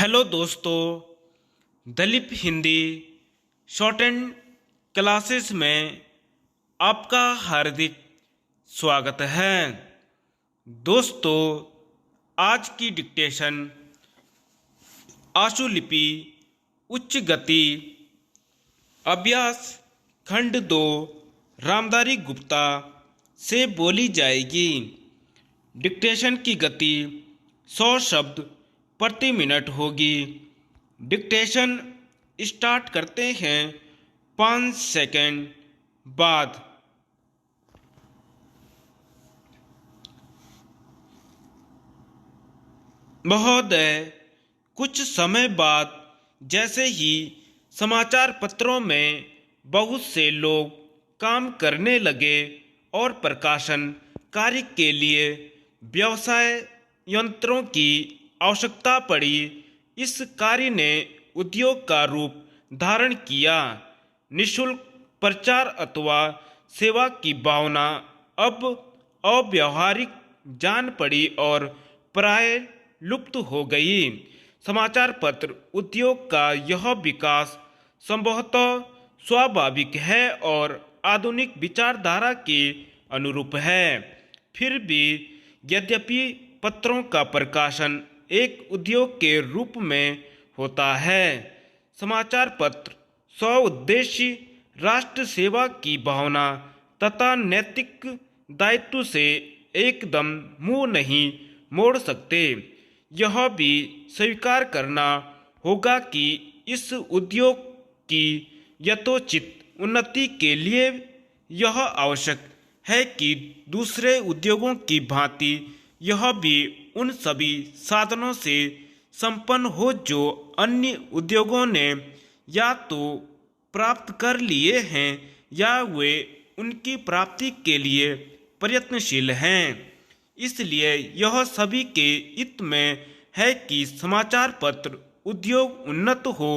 Hello दोस्तों, Dalip Hindi short and classes में आपका हार्दिक स्वागत है। दोस्तों, आज की डिक्टेशन आशुलिपि उच्च गति अभ्यास खंड 2 रामधारी गुप्ता से बोली जाएगी। डिक्टेशन की गति 100 शब्द प्रति मिनट होगी। डिक्टेशन स्टार्ट करते हैं 5 सेकंड बाद। महोदय, कुछ समय बाद जैसे ही समाचार पत्रों में बहुत से लोग काम करने लगे और प्रकाशन कार्य के लिए व्यवसाय यंत्रों की आवश्यकता पड़ी, इस कार्य ने उद्योग का रूप धारण किया। निःशुल्क प्रचार अथवा सेवा की भावना अब अव्यावहारिक जान पड़ी और प्राय लुप्त हो गई। समाचार पत्र उद्योग का यह विकास संभवतः स्वाभाविक है और आधुनिक विचारधारा के अनुरूप है। फिर भी यद्यपि पत्रों का प्रकाशन एक उद्योग के रूप में होता है, समाचार पत्र स्वउद्देश्य राष्ट्र सेवा की भावना तथा नैतिक दायित्व से एकदम मुंह नहीं मोड़ सकते। यह भी स्वीकार करना होगा कि इस उद्योग की यथोचित उन्नति के लिए यह आवश्यक है कि दूसरे उद्योगों की भांति यह भी उन सभी साधनों से संपन्न हो जो अन्य उद्योगों ने या तो प्राप्त कर लिए हैं या वे उनकी प्राप्ति के लिए प्रयत्नशील हैं। इसलिए यह सभी के हित में है कि समाचार पत्र उद्योग उन्नत हो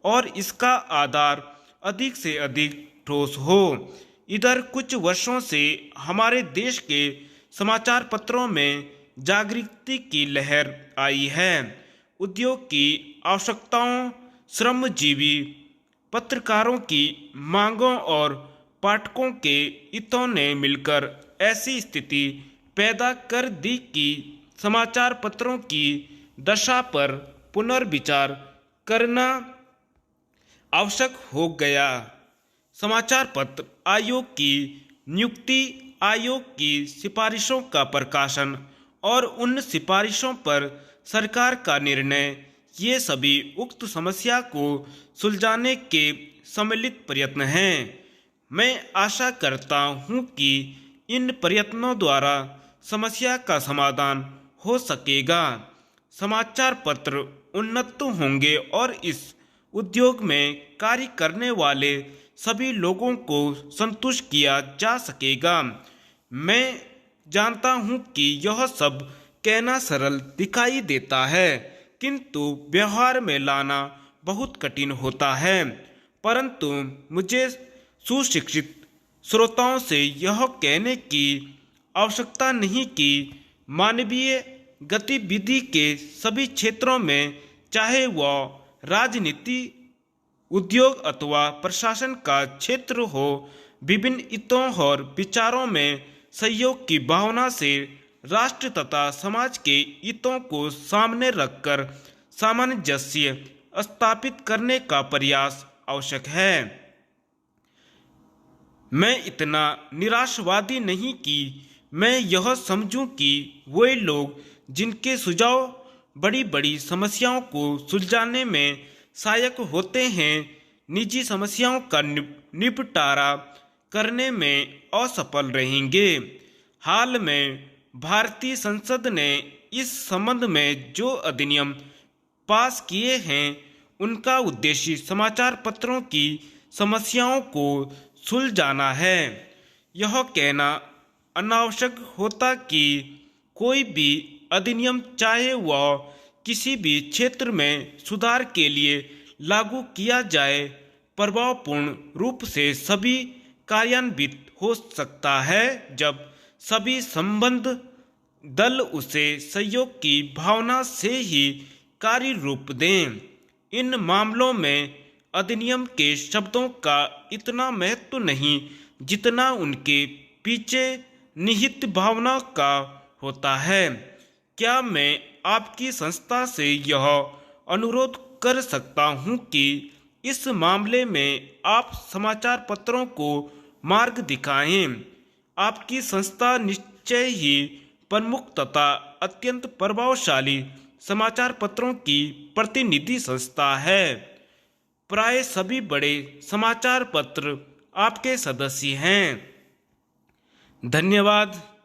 और इसका आधार अधिक से अधिक ठोस हो। इधर कुछ वर्षों से हमारे देश के समाचार पत्रों में जागृति की लहर आई है। उद्योग की आवश्यकताओं, श्रमजीवी पत्रकारों की मांगों और पाठकों के हितों ने मिलकर ऐसी स्थिति पैदा कर दी कि समाचार पत्रों की दशा पर पुनर्विचार करना आवश्यक हो गया। समाचार पत्र आयोग की नियुक्ति, आयोग की सिफारिशों का प्रकाशन और उन सिफारिशों पर सरकार का निर्णय, ये सभी उक्त समस्या को सुलझाने के सम्मिलित प्रयत्न हैं। मैं आशा करता हूँ कि इन प्रयत्नों द्वारा समस्या का समाधान हो सकेगा, समाचार पत्र उन्नत होंगे और इस उद्योग में कार्य करने वाले सभी लोगों को संतुष्ट किया जा सकेगा। मैं जानता हूँ कि यह सब कहना सरल दिखाई देता है, किंतु व्यवहार में लाना बहुत कठिन होता है। परंतु मुझे सुशिक्षित श्रोताओं से यह कहने की आवश्यकता नहीं कि मानवीय गतिविधि के सभी क्षेत्रों में, चाहे वह राजनीति, उद्योग अथवा प्रशासन का क्षेत्र हो, विभिन्न हितों और विचारों में सहयोग की भावना से राष्ट्र तथा समाज के हितों को सामने रखकर सामंजस्य स्थापित करने का प्रयास आवश्यक है। मैं इतना निराशावादी नहीं कि मैं यह समझूं कि वे लोग जिनके सुझाव बड़ी बड़ी समस्याओं को सुलझाने में सहायक होते हैं, निजी समस्याओं का निपटारा करने में असफल रहेंगे। हाल में भारतीय संसद ने इस संबंध में जो अधिनियम पास किए हैं, उनका उद्देश्य समाचार पत्रों की समस्याओं को सुलझाना है। यह कहना अनावश्यक होता कि कोई भी अधिनियम, चाहे वह किसी भी क्षेत्र में सुधार के लिए लागू किया जाए, प्रभावपूर्ण रूप से सभी कार्यान्वित हो सकता है जब सभी संबद्ध दल उसे सहयोग की भावना से ही कार्य रूप दें। इन मामलों में अधिनियम के शब्दों का इतना महत्व नहीं जितना उनके पीछे निहित भावना का होता है। क्या मैं आपकी संस्था से यह अनुरोध कर सकता हूं कि इस मामले में आप समाचार पत्रों को मार्ग दिखाएं? आपकी संस्था निश्चय ही प्रमुख तथा अत्यंत प्रभावशाली समाचार पत्रों की प्रतिनिधि संस्था है। प्राय सभी बड़े समाचार पत्र आपके सदस्य हैं। धन्यवाद।